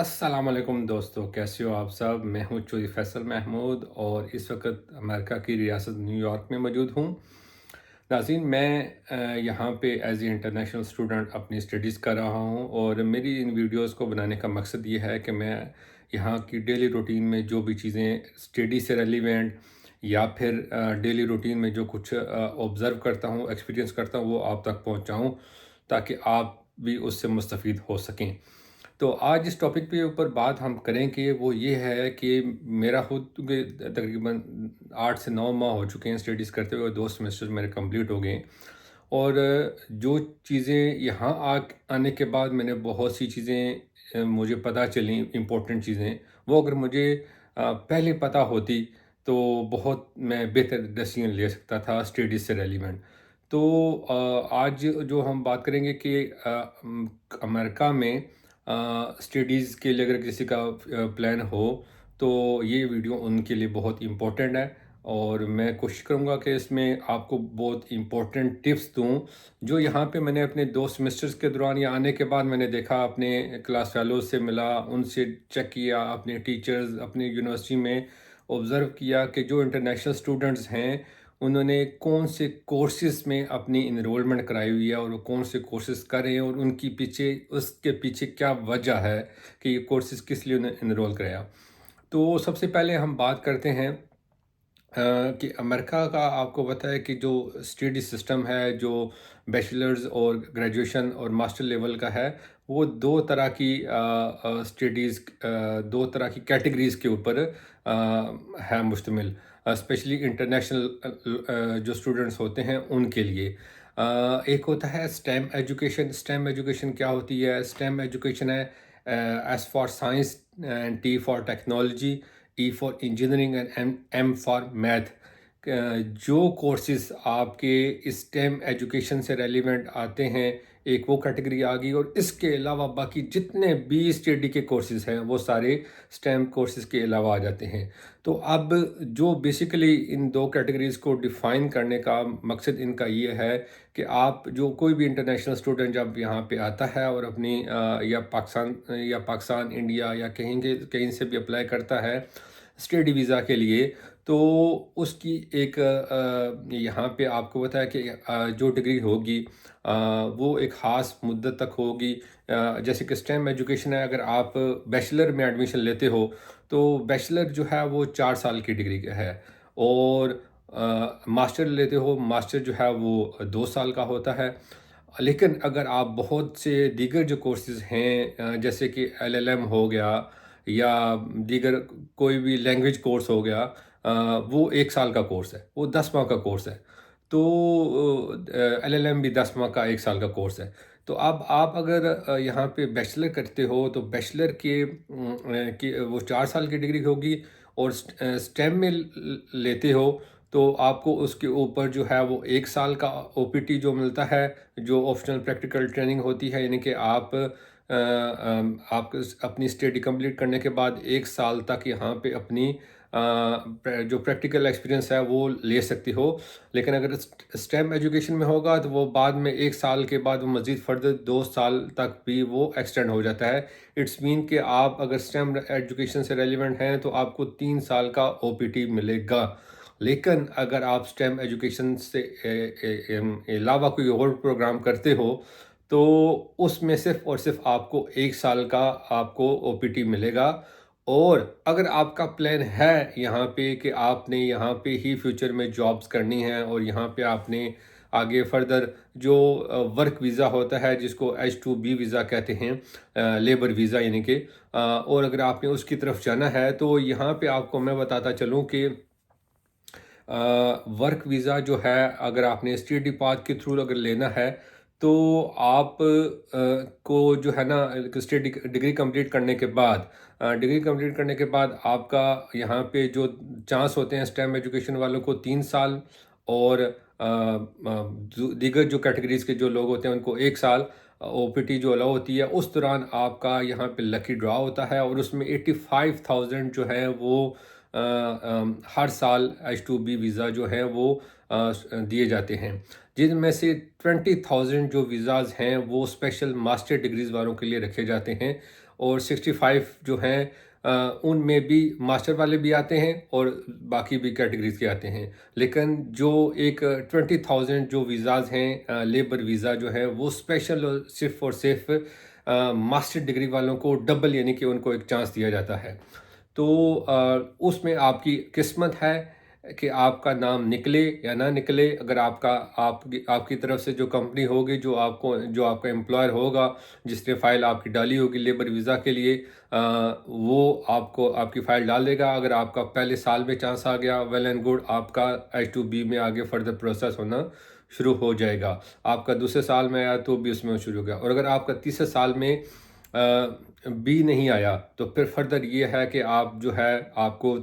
अस्सलाम वालेकुम दोस्तों, कैसे हो आप सब। मैं हूँ चौधरी फैसल महमूद और इस वक्त अमेरिका की रियासत न्यूयॉर्क में मौजूद हूँ। नाज़रीन, मैं यहाँ पे एज ए इंटरनेशनल स्टूडेंट अपनी स्टडीज़ कर रहा हूँ और मेरी इन वीडियोस को बनाने का मकसद ये है कि मैं यहाँ की डेली रूटीन में जो भी चीज़ें स्टडी से रेलिवेंट या फिर डेली रूटीन में जो कुछ ऑब्ज़र्व करता हूँ, एक्सपीरियंस करता हूँ, वो आप तक पहुँचाऊँ ताकि आप भी उससे मुस्तफ़ीद हो सकें। तो आज इस टॉपिक पे ऊपर बात हम करेंगे वो ये है कि मेरा खुद के तकरीबन 8 से 9 माह हो चुके हैं स्टडीज़ करते हुए, 2 सेमेस्टर मेरे कंप्लीट हो गए। और जो चीज़ें यहाँ आने के बाद मैंने बहुत सी चीज़ें मुझे पता चली, इम्पोर्टेंट चीज़ें, वो अगर मुझे पहले पता होती तो बहुत मैं बेहतर डिसीजन ले सकता था स्टडीज़ से रेलिवेंट। तो आज जो हम बात करेंगे कि अमेरिका में स्टडीज़ के लिए अगर किसी का प्लान हो तो ये वीडियो उनके लिए बहुत इम्पोर्टेंट है। और मैं कोशिश करूँगा कि इसमें आपको बहुत इम्पोर्टेंट टिप्स दूँ जो यहाँ पे मैंने अपने 2 सेमेस्टर्स के दौरान या आने के बाद मैंने देखा, अपने क्लास फेलोज़ से मिला, उनसे चेक किया, अपने टीचर्स, अपनी यूनिवर्सिटी में ऑब्ज़र्व किया कि जो इंटरनेशनल स्टूडेंट्स हैं उन्होंने कौन से कोर्सेज़ में अपनी एनरोलमेंट कराई हुई है और वो कौन से कोर्सेज़ कर रहे हैं और उनकी पीछे उसके पीछे क्या वजह है कि ये कोर्सेज़ किस लिए उन्हें एनरोल कराया। तो सबसे पहले हम बात करते हैं कि अमेरिका का आपको पता है कि जो स्टडी सिस्टम है, जो बैचलर्स और ग्रेजुएशन और मास्टर लेवल का है, वो 2 तरह की स्टडीज़ 2 तरह की कैटेगरीज़ के ऊपर है मुश्तमिल। स्पेशली इंटरनेशनल जो स्टूडेंट्स होते हैं उनके लिए। एक होता है स्टेम एजुकेशन। स्टेम एजुकेशन क्या होती है? स्टेम एजुकेशन है S for science and T for technology, E for engineering and M for math. जो कोर्सेज आपके स्टेम एजुकेशन से रेलिवेंट आते हैं, एक वो कैटेगरी आ गई। और इसके अलावा बाकी जितने भी स्टडी के कोर्सेज हैं वो सारे स्टेम कोर्सेज के अलावा आ जाते हैं। तो अब जो बेसिकली इन 2 कैटेगरीज को डिफ़ाइन करने का मकसद इनका ये है कि आप जो कोई भी इंटरनेशनल स्टूडेंट जब यहाँ पे आता है और अपनी या पाकिस्तान, इंडिया या कहीं से भी अप्लाई करता है स्टडी वीज़ा के लिए, तो उसकी एक यहाँ पे आपको पता है कि जो डिग्री होगी वो एक ख़ास मुद्दत तक होगी। जैसे कि स्टेम एजुकेशन है, अगर आप बैचलर में एडमिशन लेते हो तो बैचलर जो है वो 4 साल की डिग्री का है। और मास्टर लेते हो, मास्टर जो है वो 2 साल का होता है। लेकिन अगर आप बहुत से दीगर जो कोर्सेज़ हैं जैसे कि एलएलएम हो गया या दीगर कोई भी लैंग्वेज कोर्स हो गया, वो 1 साल का कोर्स है, वो 10 माह का कोर्स है। तो एलएलएम भी 10 माह का 1 साल का कोर्स है। तो अब आप अगर यहाँ पे बैचलर करते हो तो बैचलर की वो 4 साल की डिग्री होगी। और स्टेम में लेते हो तो आपको उसके ऊपर जो है वो 1 साल का ओपीटी जो मिलता है, जो ऑप्शनल प्रैक्टिकल ट्रेनिंग होती है, यानी कि आप अपनी स्टडी कंप्लीट करने के बाद 1 साल तक यहाँ पे अपनी जो प्रैक्टिकल एक्सपीरियंस है वो ले सकती हो। लेकिन अगर स्टेम एजुकेशन में होगा तो वो बाद में 1 साल के बाद वो मज़ीद फर्दर 2 साल तक भी वो एक्सटेंड हो जाता है। इट्स मीन कि आप अगर स्टेम एजुकेशन से रेलिवेंट हैं तो आपको 3 साल का ओपीटी मिलेगा। लेकिन अगर आप स्टेम एजुकेशन से अलावा कोई और प्रोग्राम करते हो तो उसमें सिर्फ़ और सिर्फ़ आपको 1 साल का आपको ओपीटी मिलेगा। और अगर आपका प्लान है यहाँ पे कि आपने यहाँ पे ही फ्यूचर में जॉब्स करनी है और यहाँ पे आपने आगे फर्दर जो वर्क वीज़ा होता है जिसको H2B वीज़ा कहते हैं, लेबर वीज़ा यानी कि और अगर आपने उसकी तरफ जाना है तो यहाँ पे आपको मैं बताता चलूँ कि वर्क वीज़ा जो है अगर आपने स्टडी पाथ के थ्रू अगर लेना है तो आप को जो है ना स्टडी डिग्री कंप्लीट करने के बाद डिग्री कंप्लीट करने के बाद आपका यहाँ पे जो चांस होते हैं स्टेम एजुकेशन वालों को 3 साल। और दीगर जो कैटेगरीज के जो लोग होते हैं उनको 1 साल ओपीटी जो अलाउ होती है। उस दौरान आपका यहाँ पे लकी ड्रॉ होता है और उसमें 85,000 जो है वो हर साल H2B वीज़ा जो है वो दिए जाते हैं, जिनमें से 20,000 जो वीज़ाज़ हैं वो स्पेशल मास्टर डिग्रीज़ वालों के लिए रखे जाते हैं। और 65 जो हैं उनमें भी मास्टर वाले भी आते हैं और बाकी भी कैटेगरीज के आते हैं। लेकिन जो एक 20,000 जो वीज़ाज़ हैं लेबर वीज़ा जो है वो स्पेशल सिर्फ़ और सिर्फ मास्टर डिग्री वालों को डबल यानी कि उनको एक चांस दिया जाता है। तो उसमें आपकी किस्मत है कि आपका नाम निकले या ना निकले। अगर आपकी आपकी तरफ से जो कंपनी होगी जो आपका एम्प्लॉयर होगा जिसने फ़ाइल आपकी डाली होगी लेबर वीज़ा के लिए, वो आपको आपकी फ़ाइल डाल देगा। अगर आपका पहले साल में चांस आ गया, वेल एंड गुड, आपका H2B में आगे फर्दर प्रोसेस होना शुरू हो जाएगा। आपका दूसरे साल में आया तो भी उसमें शुरू हो गया, और अगर आपका तीसरे साल में बी नहीं आया तो फिर फर्दर ये है कि आप जो है आपको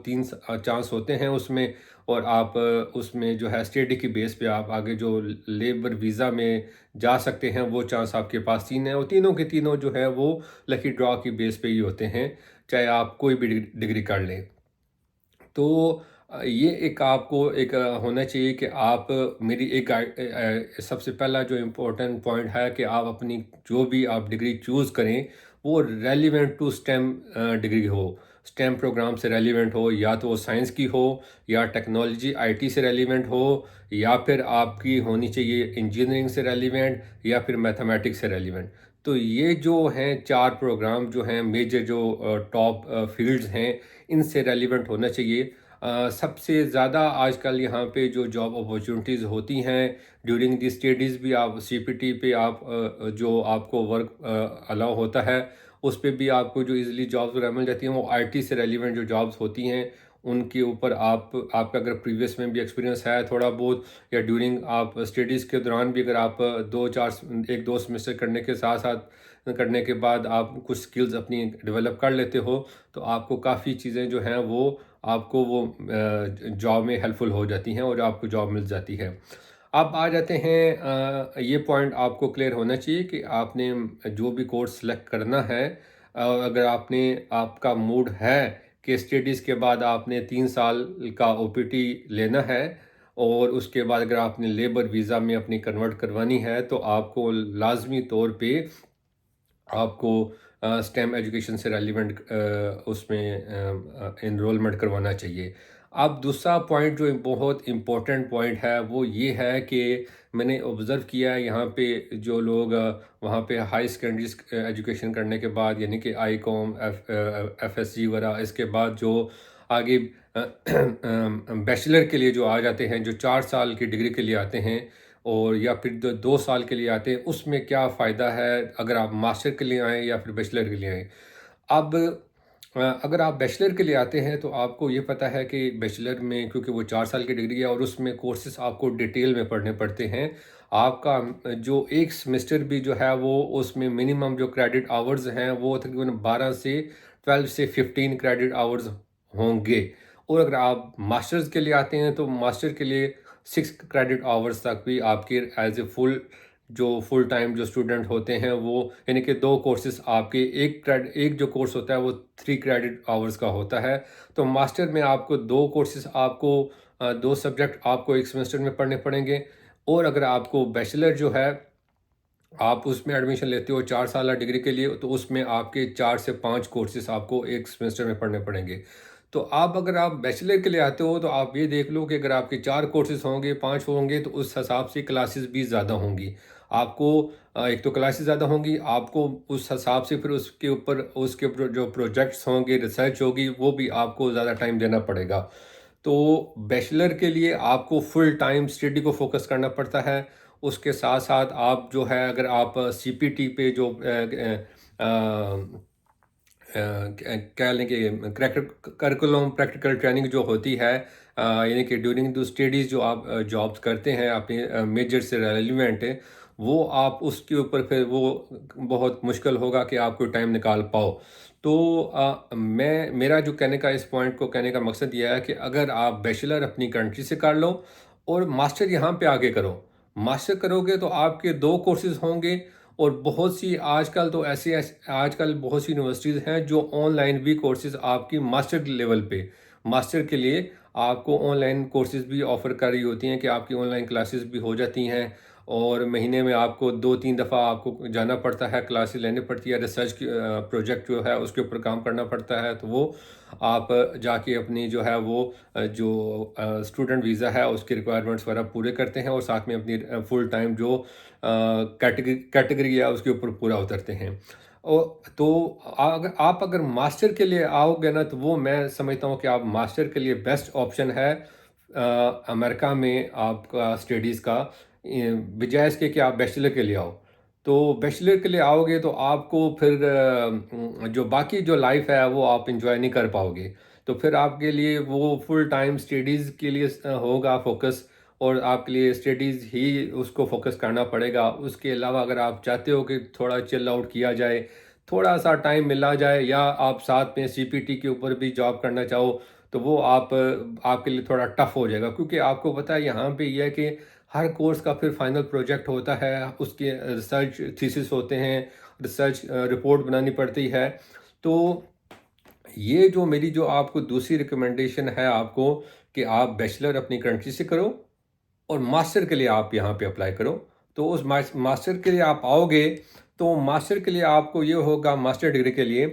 चांस होते हैं उसमें, और आप उसमें जो है स्टडी की बेस पे आप आगे जो लेबर वीज़ा में जा सकते हैं वो चांस आपके पास तीन है, और तीनों के तीनों जो है वो लकी ड्रॉ की बेस पे ही होते हैं, चाहे आप कोई भी डिग्री कर लें। तो ये एक आपको एक होना चाहिए कि आप मेरी एक सबसे पहला जो इम्पोर्टेंट पॉइंट है कि आप अपनी जो भी आप डिग्री चूज़ करें वो रेलिवेंट टू स्टेम डिग्री हो, स्टेम प्रोग्राम से रेलिवेंट हो, या तो वो साइंस की हो या टेक्नोलॉजी आईटी से रेलिवेंट हो, या फिर आपकी होनी चाहिए इंजीनियरिंग से रेलिवेंट, या फिर मैथमेटिक्स से रेलिवेंट। तो ये जो हैं चार प्रोग्राम जो हैं मेजर जो टॉप फील्ड्स हैं इनसे रेलिवेंट होना चाहिए। सबसे ज़्यादा आजकल यहाँ पे जो जॉब अपॉर्चुनिटीज़ होती हैं ड्यूरिंग दी स्टडीज़ भी, आप सीपीटी पे आप जो आपको वर्क अलाउ होता है उस पे भी आपको जो इजीली जॉब्स वगैरह मिल जाती हैं, वो आईटी से रेलिवेंट जो जॉब्स होती हैं उनके ऊपर आपका अगर प्रीवियस में भी एक्सपीरियंस है थोड़ा बहुत, या ड्यूरिंग आप स्टडीज़ के दौरान भी अगर आप एक दो सेमेस्टर करने के साथ साथ करने के बाद आप कुछ स्किल्स अपनी डेवलप कर लेते हो तो आपको काफ़ी चीज़ें जो हैं वो आपको वो जॉब में हेल्पफुल हो जाती हैं और आपको जॉब मिल जाती है। अब आ जाते हैं ये पॉइंट आपको क्लियर होना चाहिए कि आपने जो भी कोर्स सेलेक्ट करना है, अगर आपका मूड है कि स्टडीज़ के बाद आपने 3 साल का ओपीटी लेना है और उसके बाद अगर आपने लेबर वीज़ा में अपनी कन्वर्ट करवानी है तो आपको लाजमी तौर पे आपको स्टेम एजुकेशन से रेलिवेंट उसमें इनरोलमेंट करवाना चाहिए। अब दूसरा पॉइंट जो बहुत इम्पोर्टेंट पॉइंट है वो ये है कि मैंने ऑब्ज़र्व किया है यहाँ पे जो लोग वहाँ पे हाई सेकेंडरी एजुकेशन करने के बाद यानी कि आईकॉम एफएससी वगैरह, इसके बाद जो आगे बैचलर के लिए जो आ जाते हैं, जो 4 साल की डिग्री के लिए आते हैं और या फिर 2 साल के लिए आते हैं, उसमें क्या फ़ायदा है अगर आप मास्टर के लिए आएँ या फिर बैचलर के लिए आएँ। अब अगर आप बैचलर के लिए आते हैं तो आपको ये पता है कि बैचलर में क्योंकि वो 4 साल की डिग्री है और उसमें कोर्सेज आपको डिटेल में पढ़ने पड़ते हैं। आपका जो एक सेमेस्टर भी जो है वो उसमें मिनिमम जो क्रेडिट आवर्स हैं वो तकरीबन 12 से 12 से 15 क्रेडिट आवर्स होंगे, और अगर आप मास्टर्स के लिए आते हैं तो मास्टर के लिए 6 क्रेडिट आवर्स तक भी आपके एज ए फुल टाइम जो स्टूडेंट होते हैं वो, यानी कि 2 कोर्सेज आपके एक जो कोर्स होता है वो 3 क्रेडिट आवर्स का होता है। तो मास्टर में आपको 2 कोर्सेज आपको 2 सब्जेक्ट आपको एक सेमेस्टर में पढ़ने पड़ेंगे, और अगर आपको बैचलर जो है आप उसमें एडमिशन लेते हो 4 साल डिग्री के लिए तो उसमें आपके 4 से 5 कोर्सेज आपको एक सेमेस्टर में पढ़ने पड़ेंगे। तो आप अगर आप बैचलर के लिए आते हो तो आप ये देख लो कि अगर आपके 4 कोर्सेज होंगे 5 होंगे तो उस हिसाब से क्लासेस भी ज़्यादा होंगी। आपको एक तो क्लासेस ज़्यादा होंगी, आपको उस हिसाब से फिर उसके ऊपर जो प्रोजेक्ट्स होंगे, रिसर्च होगी, वो भी आपको ज़्यादा टाइम देना पड़ेगा। तो बैचलर के लिए आपको फुल टाइम स्टडी को फोकस करना पड़ता है। उसके साथ साथ आप जो है अगर आप सीपीटी पे जो कह लें कि करिकुलम प्रैक्टिकल ट्रेनिंग जो होती है, यानी कि ड्यूरिंग द स्टडीज़ जो आप जॉब्स करते हैं अपने मेजर से रेलिवेंट है, वो आप उसके ऊपर फिर वो बहुत मुश्किल होगा कि आप कोई टाइम निकाल पाओ। तो मेरा जो कहने का इस पॉइंट को कहने का मकसद ये है कि अगर आप बैचलर अपनी कंट्री से कर लो और मास्टर यहाँ पे आके करो, मास्टर करोगे तो आपके 2 कोर्सेज होंगे, और बहुत सी आजकल बहुत सी यूनिवर्सिटीज़ हैं जो ऑनलाइन भी कोर्सेज आपकी मास्टर लेवल पे, मास्टर के लिए आपको ऑनलाइन कोर्सेज भी ऑफ़र कर रही होती हैं कि आपकी ऑनलाइन क्लासेस भी हो जाती हैं। और महीने में आपको 2-3 दफ़ा आपको जाना पड़ता है, क्लासेस लेनी पड़ती है, रिसर्च की प्रोजेक्ट जो है उसके ऊपर काम करना पड़ता है, तो वो आप जाके अपनी जो है वो स्टूडेंट वीज़ा है उसकी रिक्वायरमेंट्स वगैरह पूरे करते हैं और साथ में अपनी फुल टाइम जो कैटेगरी है उसके ऊपर पूरा उतरते हैं। तो अगर मास्टर के लिए आओगे ना, तो वो मैं समझता हूँ कि आप मास्टर के लिए बेस्ट ऑप्शन है अमेरिका में आपका स्टडीज़ का, बजाय इसके कि आप बैचलर के लिए आओ। तो बैचलर के लिए आओगे तो आपको फिर जो बाकी जो लाइफ है वो आप इंजॉय नहीं कर पाओगे। तो फिर आपके लिए वो फुल टाइम स्टडीज़ के लिए होगा फोकस, और आपके लिए स्टडीज़ ही उसको फोकस करना पड़ेगा। उसके अलावा अगर आप चाहते हो कि थोड़ा चिल आउट किया जाए, थोड़ा सा टाइम मिला जाए, या आप साथ में सीपीटी के ऊपर भी जॉब करना चाहो, तो वो आपके लिए थोड़ा टफ हो जाएगा, क्योंकि आपको पता है यहाँ पे ये है कि हर कोर्स का फिर फाइनल प्रोजेक्ट होता है, उसके रिसर्च थीसिस होते हैं, रिसर्च रिपोर्ट बनानी पड़ती है। तो ये जो मेरी जो आपको दूसरी रिकमेंडेशन है आपको, कि आप बैचलर अपनी कंट्री से करो और मास्टर के लिए आप यहाँ पे अप्लाई करो। तो उस मास्टर के लिए आप आओगे, तो मास्टर के लिए आपको ये होगा, मास्टर डिग्री के लिए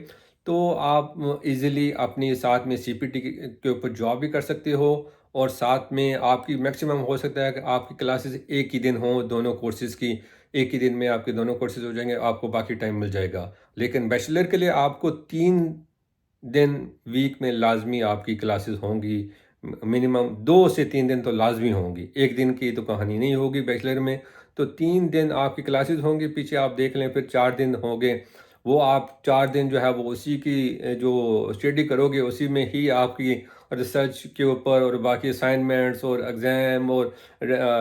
तो आप इजीली अपनी साथ में सीपीटी के ऊपर जॉब भी कर सकते हो, और साथ में आपकी मैक्सिमम हो सकता है कि आपकी क्लासेस एक ही दिन हो, दोनों कोर्सेज़ की एक ही दिन में आपके दोनों कोर्सेज़ हो जाएंगे, आपको बाकी टाइम मिल जाएगा। लेकिन बैचलर के लिए आपको 3 दिन वीक में लाजमी आपकी क्लासेस होंगी, मिनिमम 2 से 3 दिन तो लाजमी होंगी, एक दिन की तो कहानी नहीं होगी बैचलर में। तो 3 दिन आपकी क्लासेस होंगी, पीछे आप देख लें फिर 4 दिन होंगे, वो आप 4 दिन जो है वो उसी की जो स्टडी करोगे उसी में ही आपकी रिसर्च के ऊपर और बाकी असाइनमेंट्स और एग्ज़ाम और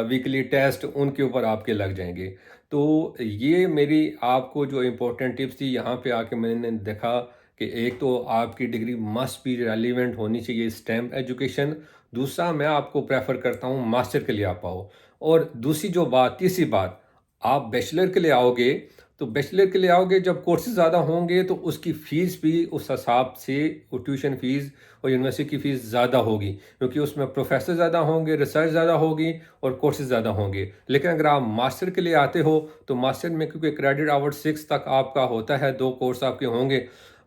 वीकली टेस्ट उनके ऊपर आपके लग जाएंगे। तो ये मेरी आपको जो इम्पोर्टेंट टिप्स थी, यहाँ पे आके मैंने देखा कि एक तो आपकी डिग्री मस्ट बी रेलिवेंट होनी चाहिए, स्टेम एजुकेशन। दूसरा, मैं आपको प्रेफर करता हूँ मास्टर के लिए आप आओ। और दूसरी जो बात, तीसरी बात, आप बैचलर के लिए आओगे, तो बैचलर के लिए आओगे जब कोर्सेज ज़्यादा होंगे तो उसकी फ़ीस भी उस हिसाब से, वो ट्यूशन फ़ीस और यूनिवर्सिटी की फ़ीस ज़्यादा होगी, क्योंकि उसमें प्रोफेसर ज़्यादा होंगे, रिसर्च ज़्यादा होगी और कोर्सेज ज़्यादा होंगे। लेकिन अगर आप मास्टर के लिए आते हो, तो मास्टर में क्योंकि क्रेडिट आवर 6 तक आपका होता है, 2 कोर्स आपके होंगे,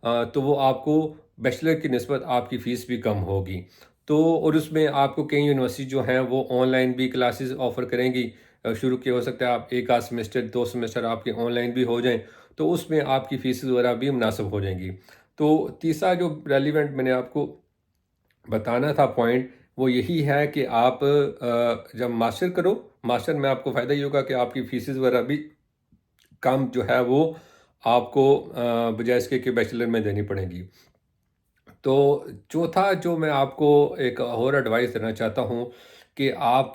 तो वो आपको बैचलर की निस्बत आपकी फ़ीस भी कम होगी। तो और उसमें आपको कई यूनिवर्सिटी जो हैं वो ऑनलाइन भी क्लासेस ऑफ़र करेंगी। शुरू के हो सकता है आप 1 आध सेमेस्टर, 2 सेमेस्टर आपके ऑनलाइन भी हो जाएँ, तो उसमें आपकी फ़ीस वगैरह भी मुनासिब हो जाएँगी। तो तीसरा जो रेलेवेंट मैंने आपको बताना था पॉइंट, वो यही है कि आप जब मास्टर करो, मास्टर में आपको फ़ायदा ये होगा कि आपकी फ़ीसेस वगैरह भी कम जो है वो आपको बजाय इसके कि बैचलर में देनी पड़ेगी। तो चौथा जो मैं आपको एक और एडवाइस देना चाहता हूँ, कि आप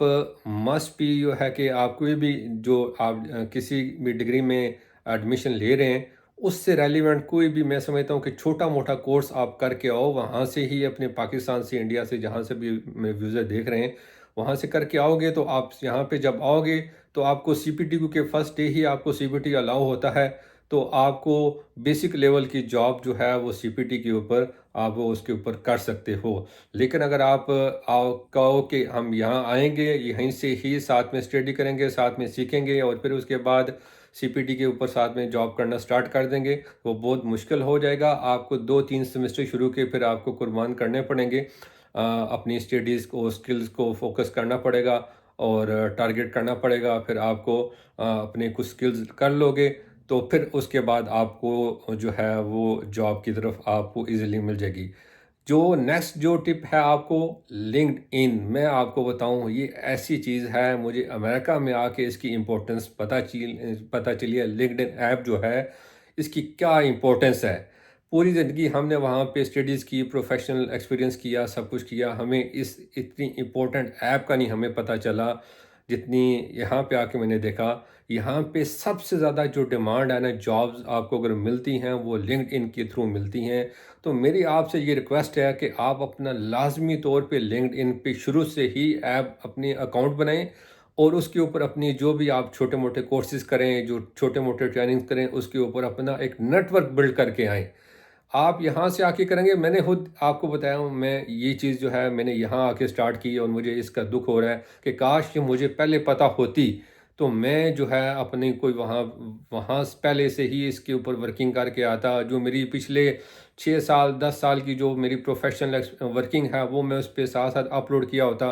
मस्ट बी जो है कि आप कोई भी जो आप किसी भी डिग्री में एडमिशन ले रहे हैं, उससे रेलिवेंट कोई भी, मैं समझता हूँ कि छोटा मोटा कोर्स आप करके आओ, वहाँ से ही अपने पाकिस्तान से, इंडिया से, जहाँ से भी मेरे व्यूज़र देख रहे हैं, वहाँ से करके आओगे, तो आप यहाँ पे जब आओगे तो आपको सीपीटी के फर्स्ट डे ही आपको सीपीटी अलाउ होता है। तो आपको बेसिक लेवल की जॉब जो है वो सीपीटी के ऊपर आप वो उसके ऊपर कर सकते हो। लेकिन अगर आप आओ कहो कि हम यहाँ आएँगे, यहीं से ही साथ में स्टडी करेंगे, साथ में सीखेंगे और फिर उसके बाद सीपीटी के ऊपर साथ में जॉब करना स्टार्ट कर देंगे, वो बहुत मुश्किल हो जाएगा। आपको 2-3 सेमेस्टर शुरू के फिर आपको कुर्बान करने पड़ेंगे। अपनी स्टडीज़ को, स्किल्स को फ़ोकस करना पड़ेगा और टारगेट करना पड़ेगा। फिर आपको अपने कुछ स्किल्स कर लोगे, तो फिर उसके बाद आपको जो है वो जॉब की तरफ आपको ईज़िली मिल जाएगी। जो नेक्स्ट जो टिप है आपको, लिंक्डइन, मैं आपको बताऊं, ये ऐसी चीज़ है, मुझे अमेरिका में आके इसकी इम्पोर्टेंस पता चली है। लिंक्डइन ऐप जो है, इसकी क्या इम्पोर्टेंस है। पूरी ज़िंदगी हमने वहाँ पे स्टडीज़ की, प्रोफेशनल एक्सपीरियंस किया, सब कुछ किया, हमें इस इतनी इम्पोर्टेंट ऐप का नहीं हमें पता चला, जितनी यहाँ पे आके मैंने देखा। यहाँ पे सबसे ज़्यादा जो डिमांड है ना, जॉब्स आपको अगर मिलती हैं वो लिंक्डइन के थ्रू मिलती हैं। तो मेरी आपसे ये रिक्वेस्ट है कि आप अपना लाजमी तौर पे लिंक्डइन पे शुरू से ही ऐप अपनी अकाउंट बनाएं, और उसके ऊपर अपनी जो भी आप छोटे मोटे कोर्सेज करें, जो छोटे मोटे ट्रेनिंग्स करें, उसके ऊपर अपना एक नेटवर्क बिल्ड करके आएँ। आप यहाँ से आके करेंगे, मैंने खुद आपको बताया हूँ, मैं ये चीज़ जो है मैंने यहाँ आके स्टार्ट की, और मुझे इसका दुख हो रहा है कि काश ये मुझे पहले पता होती, तो मैं जो है अपनी कोई वहाँ वहाँ पहले से ही इसके ऊपर वर्किंग करके आता, जो मेरी पिछले 6 साल 10 साल की जो मेरी प्रोफेशनल वर्किंग है वो मैं उस पे साथ साथ अपलोड किया होता,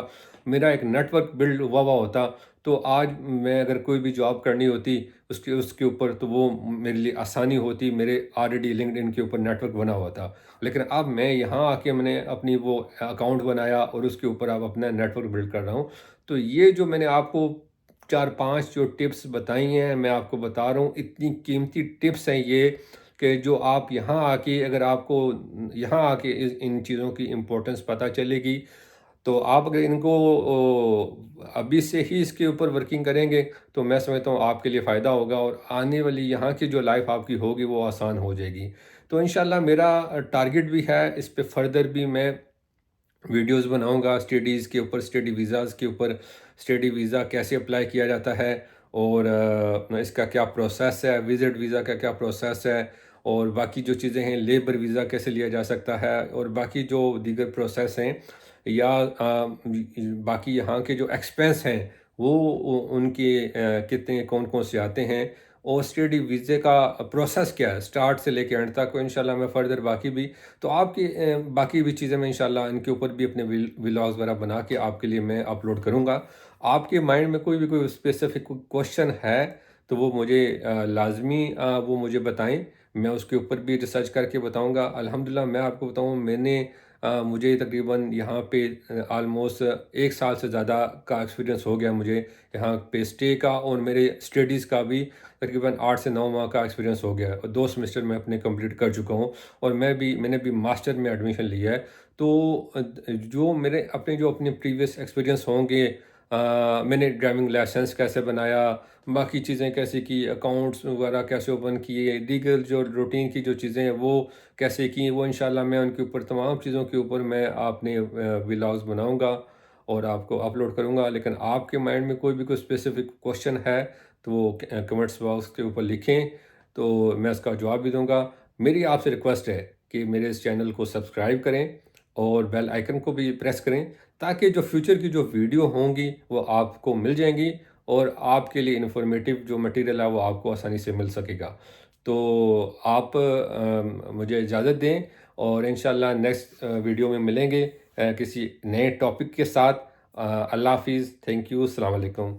मेरा एक नेटवर्क बिल्ड हुआ हुआ होता। तो आज मैं अगर कोई भी जॉब करनी होती उसके उसके ऊपर, तो वो मेरे लिए आसानी होती, मेरे ऑलरेडी लिंक्डइन के ऊपर नेटवर्क बना हुआ था। लेकिन अब मैं यहाँ आके मैंने अपनी वो अकाउंट बनाया और उसके ऊपर अब अपना नेटवर्क बिल्ड कर रहा हूँ। तो ये जो मैंने आपको 4-5 जो टिप्स बताई हैं, मैं आपको बता रहा हूँ, इतनी कीमती टिप्स हैं ये, कि जो आप यहाँ आके अगर आपको यहाँ आके इन चीज़ों की इम्पोर्टेंस पता चलेगी, तो आप अगर इनको अभी से ही इसके ऊपर वर्किंग करेंगे, तो मैं समझता हूँ आपके लिए फ़ायदा होगा और आने वाली यहाँ की जो लाइफ आपकी होगी वो आसान हो जाएगी। तो इंशाल्लाह मेरा टारगेट भी है, इस पे फर्दर भी मैं वीडियोस बनाऊंगा स्टडीज़ के ऊपर, स्टडी वीज़ाज़ के ऊपर, स्टडी वीज़ा कैसे अप्लाई किया जाता है और इसका क्या प्रोसेस है, विज़िट वीज़ा का क्या प्रोसेस है, और बाकी जो चीज़ें हैं, लेबर वीज़ा कैसे लिया जा सकता है, और बाकी जो दीगर प्रोसेस हैं, या बाकी यहाँ के जो एक्सपेंस हैं वो उनके कितने कौन कौन से आते हैं, और स्टडी वीज़े का प्रोसेस क्या है स्टार्ट से लेके एंड तक। इंशाल्लाह मैं फ़र्दर बाकी भी, तो आपकी बाकी भी चीज़ें मैं इंशाल्लाह इनके ऊपर भी अपने व्लॉग्स वगैरह बना के आपके लिए मैं अपलोड करूँगा। आपके माइंड में कोई स्पेसिफिक क्वेश्चन है तो वो मुझे लाज़मी वो मुझे बताएँ, मैं उसके ऊपर भी रिसर्च करके बताऊँगा। अल्हम्दुलिल्लाह मैं आपको बताऊँ, मुझे तकरीबन यहाँ पे ऑलमोस्ट 1 साल से ज़्यादा का एक्सपीरियंस हो गया मुझे यहाँ पे स्टे का, और मेरे स्टडीज़ का भी तकरीबन 8 से 9 माह का एक्सपीरियंस हो गया है, और 2 सेमेस्टर मैं अपने कंप्लीट कर चुका हूँ, और मैंने भी मास्टर में एडमिशन लिया है। तो जो मेरे अपने प्रीवियस एक्सपीरियंस होंगे, मैंने ड्राइविंग लाइसेंस कैसे बनाया, बाकी चीज़ें कैसे की, अकाउंट्स वगैरह कैसे ओपन किए, दीगर जो रूटीन की जो चीज़ें हैं वो कैसे की, वो इंशाल्लाह मैं उनके ऊपर तमाम चीज़ों के ऊपर मैं अपने व्लॉग्स बनाऊँगा और आपको अपलोड करूँगा। लेकिन आपके माइंड में कोई स्पेसिफिक क्वेश्चन है तो वो कमेंट्स बॉक्स के ऊपर लिखें, तो मैं उसका जवाब भी दूँगा। मेरी आपसे रिक्वेस्ट है कि मेरे इस चैनल को सब्सक्राइब करें और बेल आइकन को भी प्रेस करें, ताकि जो फ्यूचर की जो वीडियो होंगी वो आपको मिल जाएंगी, और आपके लिए इन्फॉर्मेटिव जो मटेरियल है वो आपको आसानी से मिल सकेगा। तो आप मुझे इजाज़त दें, और इंशाल्लाह नेक्स्ट वीडियो में मिलेंगे किसी नए टॉपिक के साथ। अल्लाह हाफिज़, थैंक यू, अस्सलाम वालेकुम।